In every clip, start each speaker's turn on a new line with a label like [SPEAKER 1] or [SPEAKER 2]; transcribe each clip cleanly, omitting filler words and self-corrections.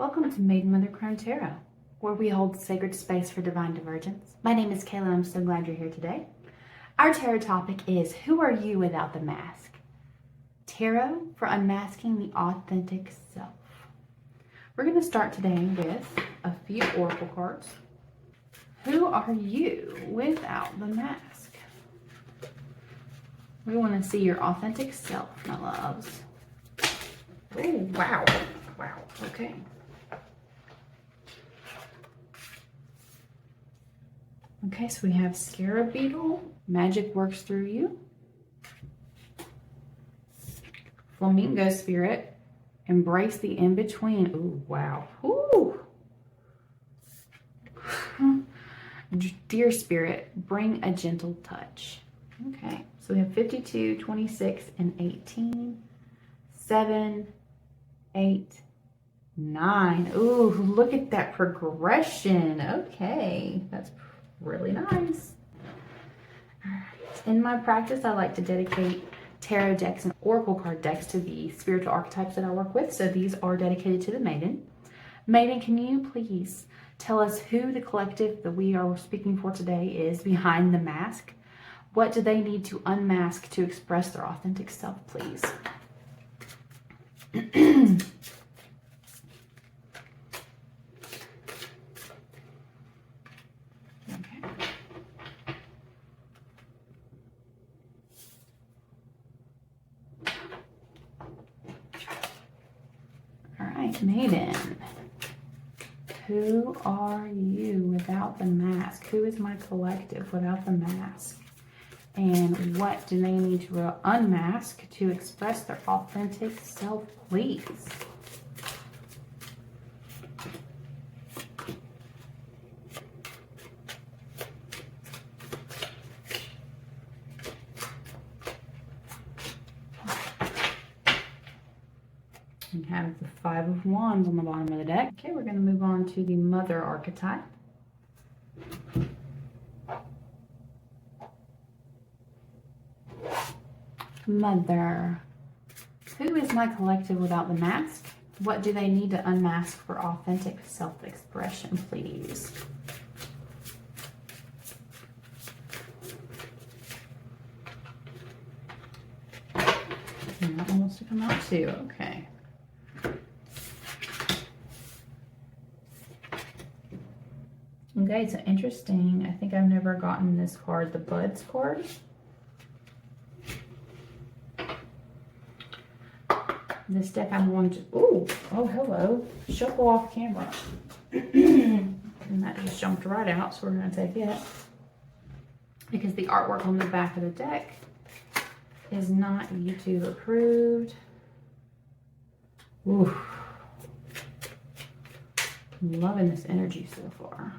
[SPEAKER 1] Welcome to Maiden Mother Crone Tarot, where we hold sacred space for divine divergence. My name is Kayla and I'm so glad you're here today. Our tarot topic is, who are you without the mask? Tarot for unmasking the authentic self. We're going to start today with a few oracle cards. Who are you without the mask? We want to see your authentic self, my loves. Oh, wow. Wow. Okay. Okay, so we have Scarab Beetle, Magic Works Through You. Flamingo Spirit, Embrace the In-Between. Ooh, wow. Ooh. Deer Spirit, Bring a Gentle Touch. Okay, so we have 52, 26, and 18. 7, 8, 9. Ooh, look at that progression. Okay, that's really nice. All right. In my practice, I like to dedicate tarot decks and oracle card decks to the spiritual archetypes that I work with. So these are dedicated to the Maiden. Maiden, can you please tell us who the collective that we are speaking for today is behind the mask? What do they need to unmask to express their authentic self, please? Maiden, who are you without the mask? Who is my collective without the mask? And what do they need to unmask to express their authentic self, please? We have the Five of Wands on the bottom of the deck. Okay, we're going to move on to the Mother archetype. Mother. Who is my collective without the mask? What do they need to unmask for authentic self-expression, please? And that one wants to come out too. Okay. Okay, so interesting. I think I've never gotten this card, the Buds card. This deck I'm going to, oh, hello. Shuffle off camera. And that just jumped right out, so we're going to take it. Because the artwork on the back of the deck is not YouTube approved. Ooh. I'm loving this energy so far.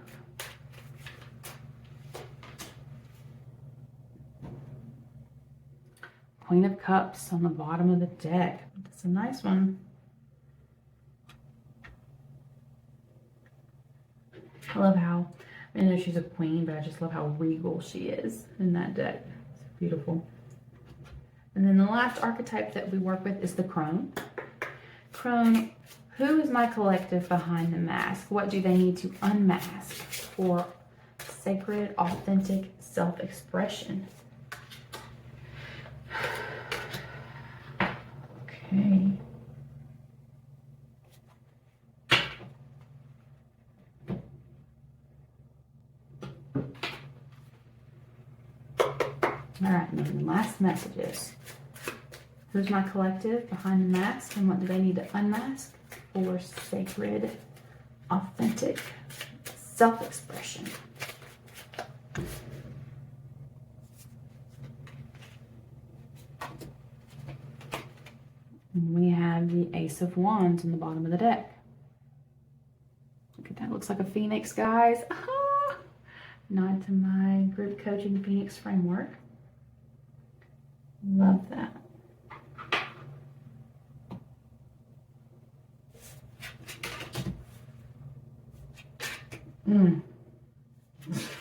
[SPEAKER 1] Queen of Cups on the bottom of the deck. That's a nice one. I love how, I know she's a queen, but I just love how regal she is in that deck. It's beautiful. And then the last archetype that we work with is the Crone. Crone, who is my collective behind the mask? What do they need to unmask for sacred, authentic self-expression? Okay. All right, Maiden, last messages. Who's my collective behind the mask, and what do they need to unmask for sacred, authentic self-expression? We have the Ace of Wands in the bottom of the deck. Look at that, looks like a phoenix, guys. Ah! Nod to my group coaching Phoenix framework. Love that.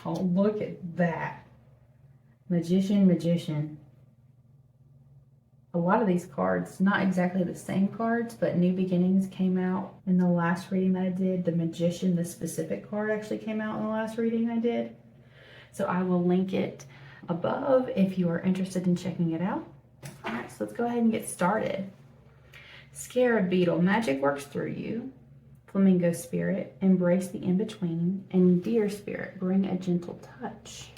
[SPEAKER 1] Oh, look at that. Magician, magician. a lot of these cards, not exactly the same cards, but New Beginnings came out in the last reading that I did. The Magician, the specific card, actually came out in the last reading I did. So I will link it above if you are interested in checking it out. All right, so let's go ahead and get started. Scarab Beetle, magic works through you. Flamingo Spirit, embrace the in-between. And Deer Spirit, bring a gentle touch.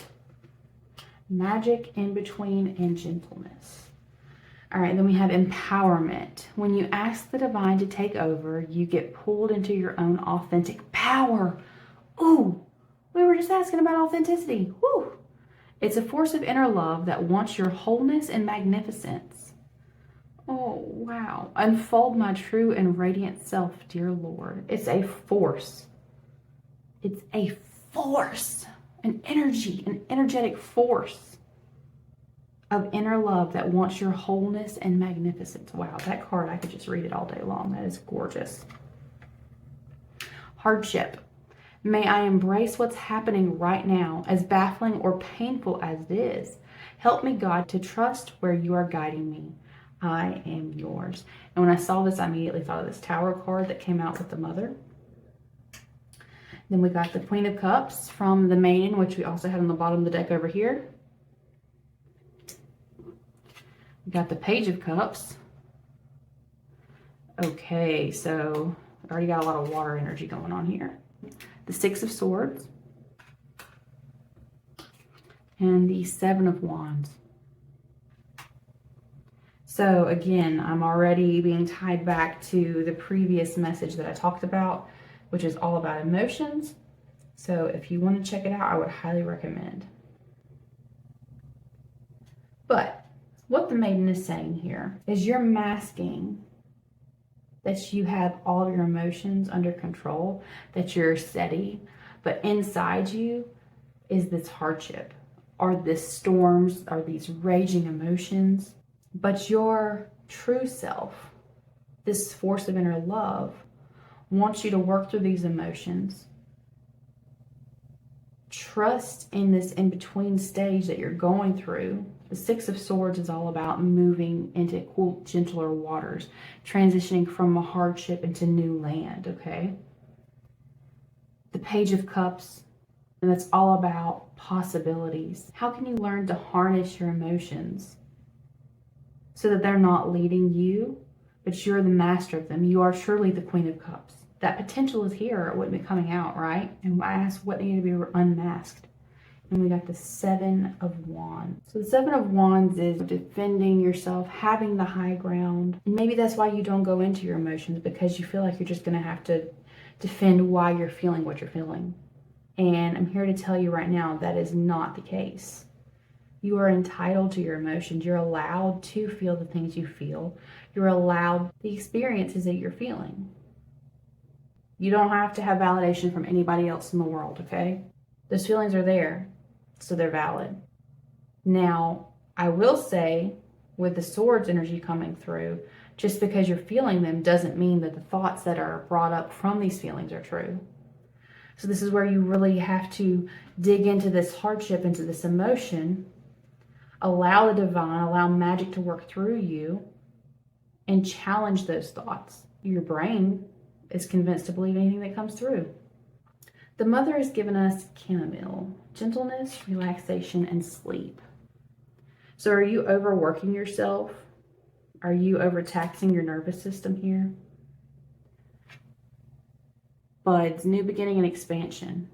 [SPEAKER 1] Magic, in-between, and gentleness. All right, then we have empowerment. When you ask the divine to take over, you get pulled into your own authentic power. Ooh, we were just asking about authenticity. Woo! It's a force of inner love that wants your wholeness and magnificence. Oh, wow. Unfold my true and radiant self, dear Lord. It's a force. It's a force, an energy, an energetic force of inner love that wants your wholeness and magnificence. Wow, that card, I could just read it all day long. That is gorgeous. Hardship. May I embrace what's happening right now, as baffling or painful as it is. Help me, God, to trust where you are guiding me. I am yours. And when I saw this, I immediately thought of this Tower card that came out with the Mother. Then we got the Queen of Cups from the Maiden, which we also had on the bottom of the deck over here. We got the Page of Cups. Okay, so I already got a lot of water energy going on here. The Six of Swords. And the Seven of Wands. So again, I'm already being tied back to the previous message that I talked about, which is all about emotions. So if you want to check it out, I would highly recommend. But what the Maiden is saying here is you're masking that you have all your emotions under control, that you're steady, but inside you is this hardship, or this storms, or these raging emotions. But your true self, this force of inner love, wants you to work through these emotions. Trust in this in-between stage that you're going through. The Six of Swords is all about moving into cool, gentler waters, transitioning from a hardship into new land, okay? The Page of Cups, and that's all about possibilities. How can you learn to harness your emotions so that they're not leading you, but you're the master of them? You are surely the Queen of Cups. That potential is here, it wouldn't be coming out, right? And I asked what needed to be unmasked. And we got the Seven of Wands. So the Seven of Wands is defending yourself, having the high ground. And maybe that's why you don't go into your emotions, because you feel like you're just going to have to defend why you're feeling what you're feeling. And I'm here to tell you right now, that is not the case. You are entitled to your emotions. You're allowed to feel the things you feel. You're allowed the experiences that you're feeling. You don't have to have validation from anybody else in the world, okay? Those feelings are there, so they're valid. Now, I will say, with the Swords energy coming through, just because you're feeling them doesn't mean that the thoughts that are brought up from these feelings are true. So this is where you really have to dig into this hardship, into this emotion, allow the divine, allow magic to work through you, and challenge those thoughts. Your brain is convinced to believe anything that comes through. The Mother has given us chamomile, gentleness, relaxation, and sleep. So are you overworking yourself? Are you overtaxing your nervous system here? Buds, new beginning and expansion.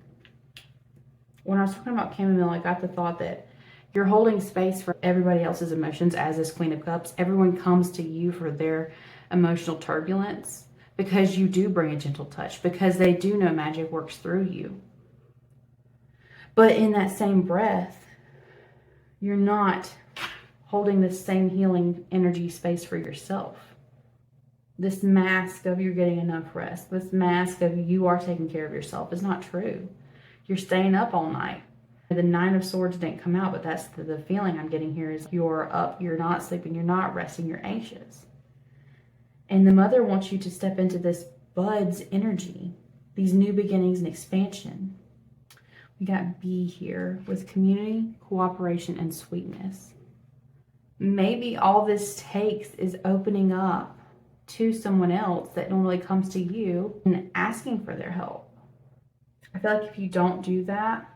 [SPEAKER 1] When I was talking about chamomile, I got the thought that you're holding space for everybody else's emotions as this Queen of Cups. Everyone comes to you for their emotional turbulence because you do bring a gentle touch, because they do know magic works through you. But in that same breath, you're not holding the same healing energy space for yourself. This mask of you're getting enough rest, this mask of you are taking care of yourself is not true. You're staying up all night. The Nine of Swords didn't come out, but that's the feeling I'm getting here is you're up, you're not sleeping, you're not resting, you're anxious. And the Mother wants you to step into this buds energy, these new beginnings and expansion. We got B here with community, cooperation, and sweetness. maybe all this takes is opening up to someone else that normally comes to you and asking for their help. I feel like if you don't do that,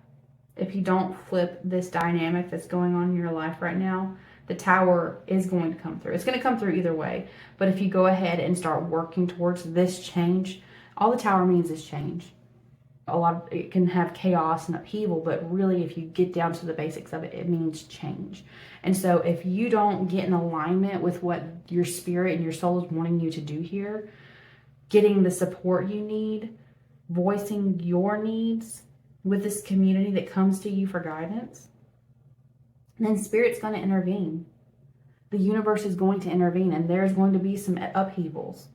[SPEAKER 1] if you don't flip this dynamic that's going on in your life right now, the Tower is going to come through. It's going to come through either way. But if you go ahead and start working towards this change, all the Tower means is change. It can have chaos and upheaval, but really if you get down to the basics of it, it means change. And so if you don't get in alignment with what your spirit and your soul is wanting you to do here, getting the support you need, voicing your needs with this community that comes to you for guidance, then Spirit's going to intervene. The universe is going to intervene, and there's going to be some upheavals.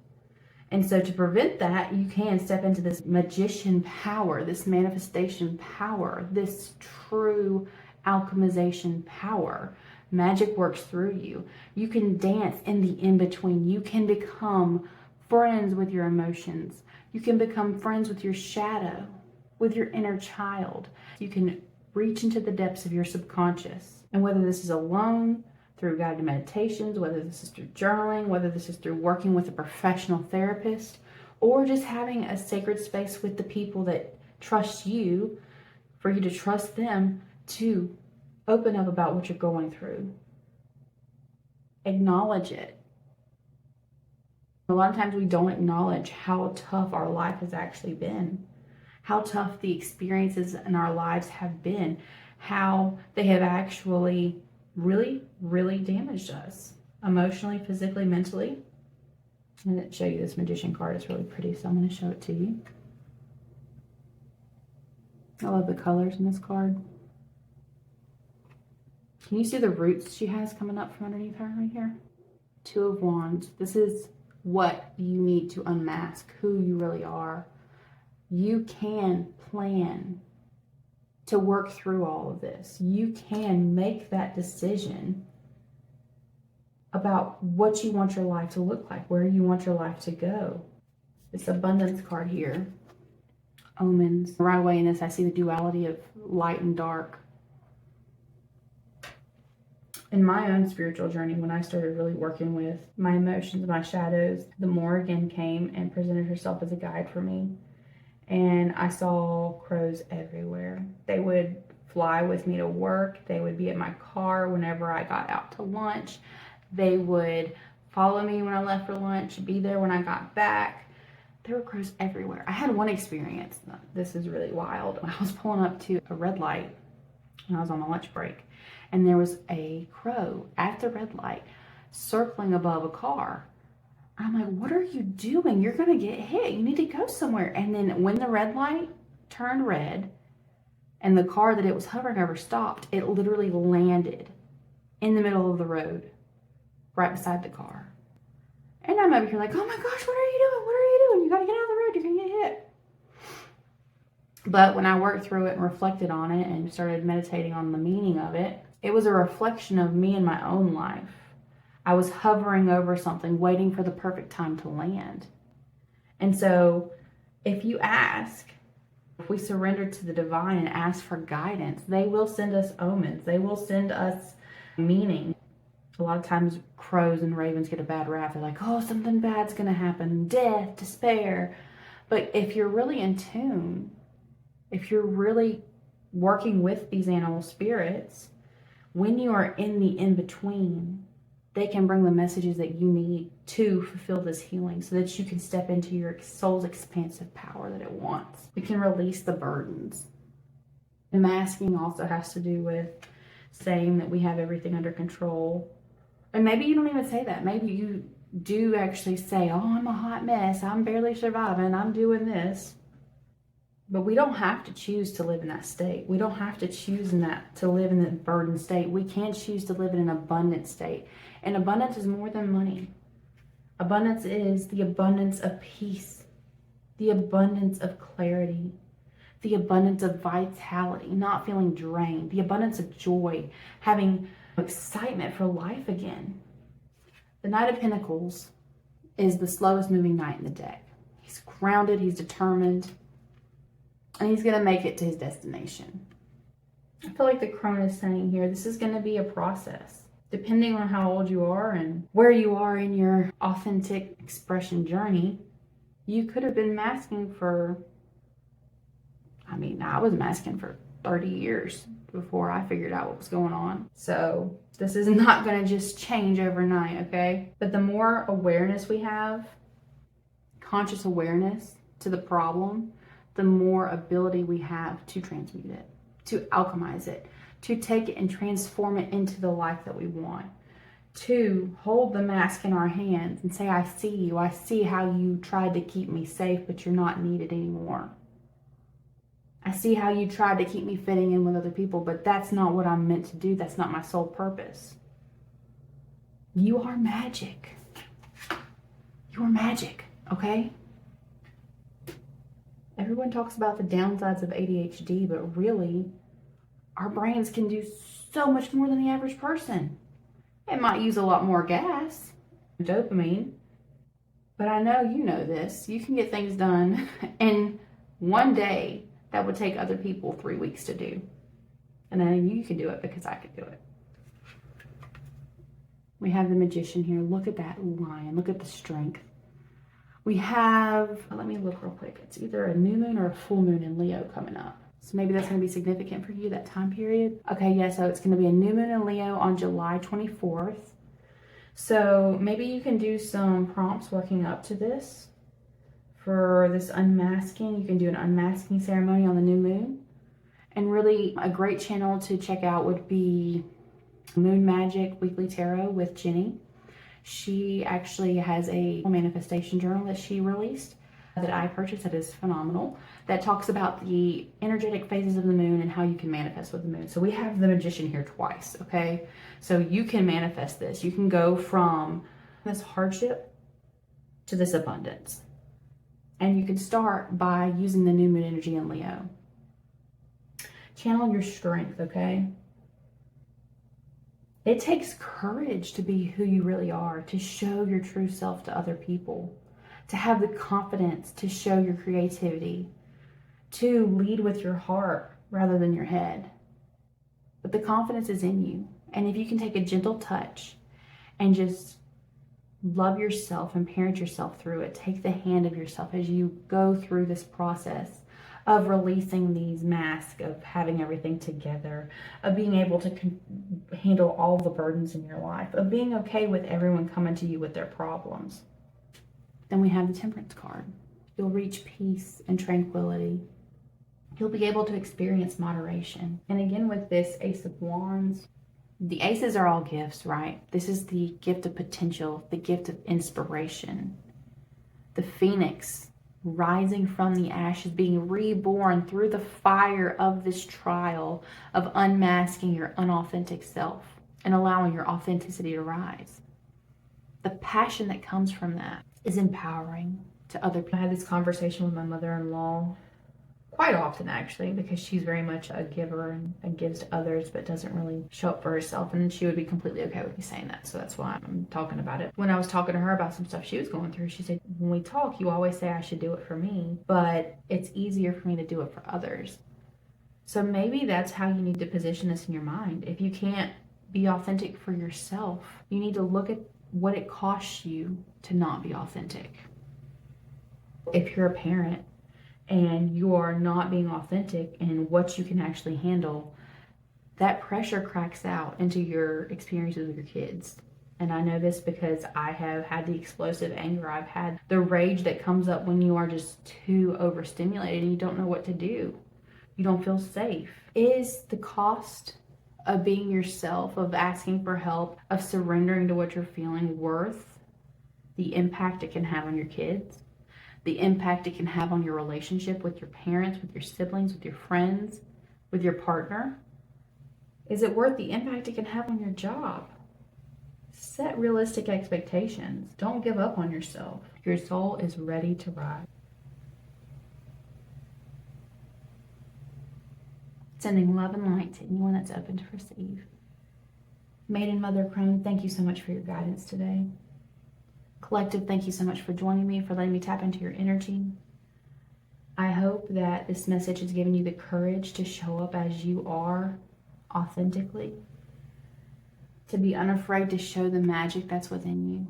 [SPEAKER 1] And so to prevent that, you can step into this magician power, this manifestation power, this true alchemization power. Magic works through you. You can dance in the in-between. You can become friends with your emotions. You can become friends with your shadow, with your inner child. You can reach into the depths of your subconscious. And whether this is alone, through guided meditations, whether this is through journaling, whether this is through working with a professional therapist, or just having a sacred space with the people that trust you, for you to trust them to open up about what you're going through. Acknowledge it. A lot of times we don't acknowledge how tough our life has actually been, how tough the experiences in our lives have been, how they have actually really, really damaged us emotionally, physically, mentally. I'm going to show you this magician card. It's really pretty, so I'm going to show it to you. I love the colors in this card. Can you see the roots she has coming up from underneath her right here? Two of Wands. This is what you need to unmask, who you really are. You can plan to work through all of this. You can make that decision about what you want your life to look like, where you want your life to go. This abundance card here, omens. Right away in this, I see the duality of light and dark. In my own spiritual journey, when I started really working with my emotions, my shadows, the Morrigan came and presented herself as a guide for me. And I saw crows everywhere. They would fly with me to work. They would be at my car whenever I got out to lunch. They would follow me when I left for lunch, be there when I got back. There were crows everywhere. I had one experience. This is really wild. I was pulling up to a red light when I was on my lunch break, and there was a crow at the red light circling above a car. I'm like, what are you doing? You're going to get hit. You need to go somewhere. And then when the red light turned red and the car that it was hovering over stopped, it literally landed in the middle of the road right beside the car. And I'm over here like, oh my gosh, what are you doing? What are you doing? You got to get out of the road. You're going to get hit. But when I worked through it and reflected on it and started meditating on the meaning of it, it was a reflection of me in my own life. I was hovering over something, waiting for the perfect time to land. And so if you ask, if we surrender to the divine and ask for guidance, they will send us omens. They will send us meaning. A lot of times crows and ravens get a bad rap. They're like, oh, something bad's going to happen. Death, despair. But if you're really in tune, if you're really working with these animal spirits, when you are in the in-between, they can bring the messages that you need to fulfill this healing so that you can step into your soul's expansive power that it wants. We can release the burdens. The masking also has to do with saying that we have everything under control. And maybe you don't even say that. Maybe you do actually say, oh, I'm a hot mess. I'm barely surviving. I'm doing this. But we don't have to choose to live in that state. We don't have to choose to live in that burdened state. We can choose to live in an abundant state. And abundance is more than money. Abundance is the abundance of peace, the abundance of clarity, the abundance of vitality, not feeling drained, the abundance of joy, having excitement for life again. The Knight of Pentacles is the slowest moving knight in the deck. He's grounded, he's determined, and he's going to make it to his destination. I feel like the Crone is saying here, this is going to be a process. Depending on how old you are and where you are in your authentic expression journey, you could have been masking for, I was masking for 30 years before I figured out what was going on. So this is not going to just change overnight, okay? But the more awareness we have, conscious awareness to the problem, the more ability we have to transmute it, to alchemize it, to take it and transform it into the life that we want, to hold the mask in our hands and say, I see you. I see how you tried to keep me safe, but you're not needed anymore. I see how you tried to keep me fitting in with other people, but that's not what I'm meant to do. That's not my sole purpose. You are magic. You are magic, okay? Everyone talks about the downsides of ADHD, but really, our brains can do so much more than the average person. It might use a lot more gas, dopamine, but I know you know this. You can get things done in one day that would take other people 3 weeks to do. And then you can do it because I could do it. We have the Magician here. Look at that lion. Look at the strength. We have, let me look real quick. It's either a new moon or a full moon in Leo coming up. So maybe that's going to be significant for you, that time period. Okay, yeah, so it's going to be a new moon in Leo on July 24th. So maybe you can do some prompts working up to this. For this unmasking, you can do an unmasking ceremony on the new moon. And really a great channel to check out would be Moon Magic Weekly Tarot with Jenny. She actually has a manifestation journal that she released that I purchased that is phenomenal, that talks about the energetic phases of the moon and how you can manifest with the moon. So we have the Magician here twice, okay? So you can manifest this. You can go from this hardship to this abundance. And you can start by using the new moon energy in Leo. Channel your strength, okay? It takes courage to be who you really are, to show your true self to other people, to have the confidence to show your creativity, to lead with your heart rather than your head. But the confidence is in you. And if you can take a gentle touch and just love yourself and parent yourself through it, take the hand of yourself as you go through this process of releasing these masks, of having everything together, of being able to handle all the burdens in your life, of being okay with everyone coming to you with their problems. Then we have the Temperance card. You'll reach peace and tranquility. You'll be able to experience moderation. And again, with this Ace of Wands, the aces are all gifts, right? This is the gift of potential, the gift of inspiration. The Phoenix rising from the ashes, being reborn through the fire of this trial of unmasking your unauthentic self and allowing your authenticity to rise. The passion that comes from that is empowering to other people. I had this conversation with my mother-in-law quite often, actually, because she's very much a giver and gives to others, but doesn't really show up for herself. And she would be completely okay with me saying that. So that's why I'm talking about it. When I was talking to her about some stuff she was going through, she said, when we talk, you always say I should do it for me, but it's easier for me to do it for others. So maybe that's how you need to position this in your mind. If you can't be authentic for yourself, you need to look at what it costs you to not be authentic. If you're a parent and you are not being authentic in what you can actually handle, that pressure cracks out into your experiences with your kids. And I know this because I have had the explosive anger. I've had the rage that comes up when you are just too overstimulated and you don't know what to do. You don't feel safe. Is the cost of being yourself, of asking for help, of surrendering to what you're feeling worth the impact it can have on your kids? The impact it can have on your relationship with your parents, with your siblings, with your friends, with your partner? Is it worth the impact it can have on your job? Set realistic expectations. Don't give up on yourself. Your soul is ready to rise. Sending love and light to anyone that's open to receive. Maiden, Mother, Crone, thank you so much for your guidance today. Collective, thank you so much for joining me, for letting me tap into your energy. I hope that this message has given you the courage to show up as you are authentically, to be unafraid to show the magic that's within you.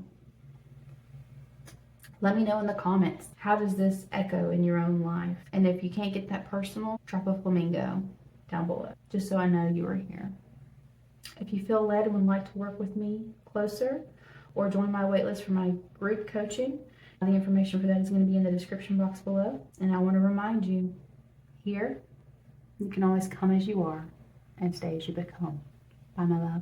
[SPEAKER 1] Let me know in the comments, how does this echo in your own life? And if you can't get that personal, drop a flamingo down below, just so I know you are here. If you feel led and would like to work with me closer or join my waitlist for my group coaching, the information for that is going to be in the description box below. And I want to remind you, here, you can always come as you are and stay as you become. Bye, my love.